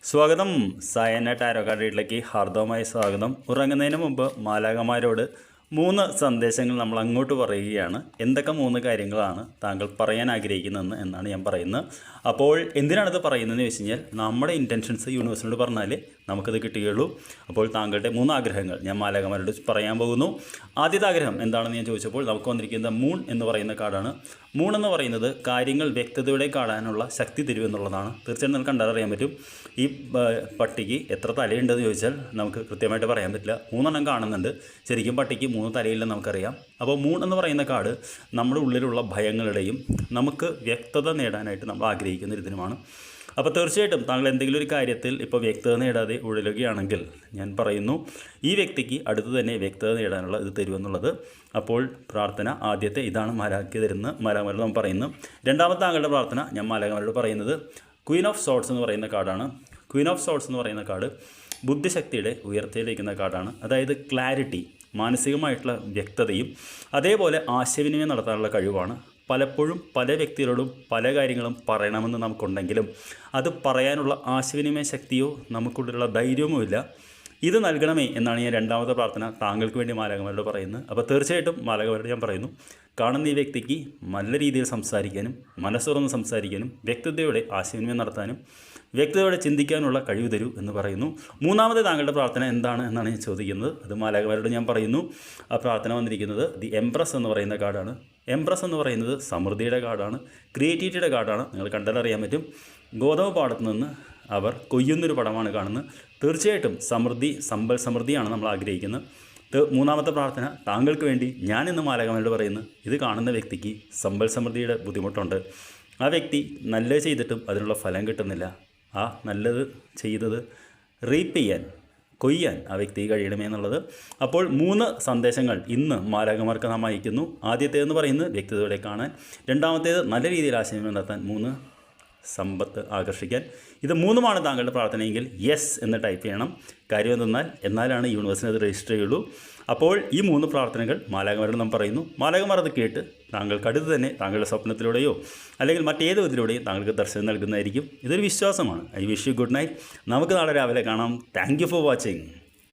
സ്വാഗതം. സായന ടാരോ കാർഡിലേക്ക് ഹാർദവമായ സ്വാഗതം. ഉറങ്ങുന്നതിന് മുമ്പ് മാലാഖമാരോട് 3 സന്ദേശങ്ങൾ നമ്മൾ അങ്ങോട്ട് പറയുകയാണ്. എന്തൊക്കെ 3 കാര്യങ്ങളാണ് താങ്കൾ പറയാൻ ആഗ്രഹിക്കുന്നതെന്ന് എന്നാണ് ഞാൻ പറയുന്നത്. അപ്പോൾ എന്തിനാണിത് പറയുന്നതെന്ന് വെച്ച് കഴിഞ്ഞാൽ നമ്മുടെ ഇൻറ്റൻഷൻസ് യൂണിവേഴ്സിനോട് പറഞ്ഞാൽ നമുക്കത് കിട്ടുകയുള്ളൂ. അപ്പോൾ താങ്കളുടെ 3 ആഗ്രഹങ്ങൾ ഞാൻ മാലാഖമാരോട് പറയാൻ പോകുന്നു. ആദ്യത്തെ ആഗ്രഹം എന്താണെന്ന് ഞാൻ ചോദിച്ചപ്പോൾ നമുക്ക് വന്നിരിക്കുന്ന മൂൺ എന്ന് പറയുന്ന കാർഡാണ്. മൂൺ എന്ന് പറയുന്നത് കാര്യങ്ങൾ വ്യക്തതയോടെ കാണാനുള്ള ശക്തി തരുമെന്നുള്ളതാണ്. തീർച്ചയായും നമുക്ക് കണ്ടറിയാൻ പറ്റും. ഈ പട്ടിക്ക് എത്ര തലയുണ്ടെന്ന് ചോദിച്ചാൽ നമുക്ക് കൃത്യമായിട്ട് പറയാൻ പറ്റില്ല. 3 എണ്ണം കാണുന്നുണ്ട്. ശരിക്കും പട്ടിക്ക് 3 തലയില്ലെന്ന് നമുക്കറിയാം. അപ്പോൾ മൂൺ എന്ന് പറയുന്ന കാർഡ് നമ്മുടെ ഉള്ളിലുള്ള ഭയങ്ങളുടെയും നമുക്ക് വ്യക്തത നേടാനായിട്ട് നമ്മൾ ആഗ്രഹിക്കുന്ന ഒരു ദിനമാണ്. അപ്പോൾ തീർച്ചയായിട്ടും താങ്കൾ എന്തെങ്കിലും ഒരു കാര്യത്തിൽ ഇപ്പോൾ വ്യക്തത നേടാതെ ഉഴലുകയാണെങ്കിൽ ഞാൻ പറയുന്നു, ഈ വ്യക്തിക്ക് അടുത്ത് തന്നെ വ്യക്തത നേടാനുള്ള ഇത് തരുമെന്നുള്ളത്. അപ്പോൾ പ്രാർത്ഥന ആദ്യത്തെ ഇതാണ് മാലാഖയ്ക്ക് തരുന്ന മാലാഖമാരോട് നമ്മൾ പറയുന്നത്. രണ്ടാമത്തെ താങ്കളുടെ പ്രാർത്ഥന ഞാൻ മാലാഖമാരോട് പറയുന്നത് ക്വീൻ ഓഫ് സോർട്സ് എന്ന് പറയുന്ന കാർഡാണ്. ക്വീൻ ഓഫ് സോർട്സ് എന്ന് പറയുന്ന കാർഡ് ബുദ്ധിശക്തിയുടെ ഉയർച്ചയിലിരിക്കുന്ന കാർഡാണ്. അതായത് ക്ലാരിറ്റി, മാനസികമായിട്ടുള്ള വ്യക്തതയും അതേപോലെ ആശയവിനിമയം നടത്താനുള്ള കഴിവാണ്. പലപ്പോഴും പല വ്യക്തികളോടും പല കാര്യങ്ങളും പറയണമെന്ന് നമുക്കുണ്ടെങ്കിലും അത് പറയാനുള്ള ആശയവിനിമയ ശക്തിയോ നമുക്കുള്ളിലുള്ള ധൈര്യമോ ഇല്ല. ഇത് നൽകണമേ എന്നാണ് ഞാൻ രണ്ടാമത്തെ പ്രാർത്ഥന താങ്കൾക്ക് വേണ്ടി മാലാഖമാരോട് പറയുന്നത്. അപ്പോൾ തീർച്ചയായിട്ടും മാലാഖമാരോട് ഞാൻ പറയുന്നു, കാണുന്ന ഈ വ്യക്തിക്ക് നല്ല രീതിയിൽ സംസാരിക്കാനും മനസ്സുറന്ന് സംസാരിക്കാനും വ്യക്തതയോടെ ആശയവിനിമയം നടത്താനും വ്യക്തതയോടെ ചിന്തിക്കാനുള്ള കഴിവ് തരൂ എന്ന് പറയുന്നു. മൂന്നാമത്തെ താങ്കളുടെ പ്രാർത്ഥന എന്താണ് എന്നാണ് ഞാൻ ചോദിക്കുന്നത്. അത് മാലാഖമാരോട് ഞാൻ പറയുന്നു. ആ പ്രാർത്ഥന വന്നിരിക്കുന്നത് ദി എംപ്രസ് എന്ന് പറയുന്ന കാർഡാണ്. എംപ്രസ് എന്ന് പറയുന്നത് സമൃദ്ധിയുടെ കാർഡാണ്, ക്രിയേറ്റിവിറ്റിയുടെ കാർഡാണ്. നിങ്ങൾ കണ്ടാലറിയാൻ പറ്റും. ഗോതമ്പ് പാടത്തു നിന്ന് അവർ കൊയ്യുന്നൊരു പടമാണ് കാണുന്നത്. തീർച്ചയായിട്ടും സമൃദ്ധി, സമ്പൽ സമൃദ്ധിയാണ് നമ്മൾ ആഗ്രഹിക്കുന്നത്. മൂന്നാമത്തെ പ്രാർത്ഥന താങ്കൾക്ക് വേണ്ടി ഞാൻ ഇന്ന് മാലാഖമാരോട് പറയുന്നു, ഇത് കാണുന്ന വ്യക്തിക്ക് സമ്പൽ സമൃദ്ധിയുടെ ബുദ്ധിമുട്ടുണ്ട്. ആ വ്യക്തി നല്ലത് ചെയ്തിട്ടും അതിനുള്ള ഫലം കിട്ടുന്നില്ല. ആ നല്ലത് ചെയ്തത് റീപ്പ് ചെയ്യാൻ, കൊയ്യാൻ ആ വ്യക്തി കഴിയണമേ എന്നുള്ളത്. അപ്പോൾ 3 സന്ദേശങ്ങൾ ഇന്ന് മാലാഖമാർക്ക് നാം അയക്കുന്നു. ആദ്യത്തേതെന്ന് പറയുന്നത് വ്യക്തിതയോടെ കാണാൻ, രണ്ടാമത്തേത് നല്ല രീതിയിൽ ആശയവിനിമയം നടത്താൻ, 3 സമ്പത്ത് ആകർഷിക്കാൻ. ഇത് 3മാണ് താങ്കളുടെ പ്രാർത്ഥനയെങ്കിൽ യെസ് എന്ന് ടൈപ്പ് ചെയ്യണം. കാര്യം എന്തെന്നാൽ എന്നാലാണ് യൂണിവേഴ്സിന് അത് രജിസ്റ്റർ ചെയ്യുള്ളൂ. അപ്പോൾ ഈ 3 പ്രാർത്ഥനകൾ മാലാഖമാരോട് നാം പറയുന്നു. മാലാഖമാർ അത് കേട്ട് താങ്കൾക്ക് അടുത്ത് തന്നെ താങ്കളുടെ സ്വപ്നത്തിലൂടെയോ അല്ലെങ്കിൽ മറ്റേത് വിധത്തിലൂടെയും താങ്കൾക്ക് ദർശനം നൽകുന്നതായിരിക്കും. ഇതൊരു വിശ്വാസമാണ്. I wish you good night. നമുക്ക് നാളെ രാവിലെ കാണാം. Thank you for watching.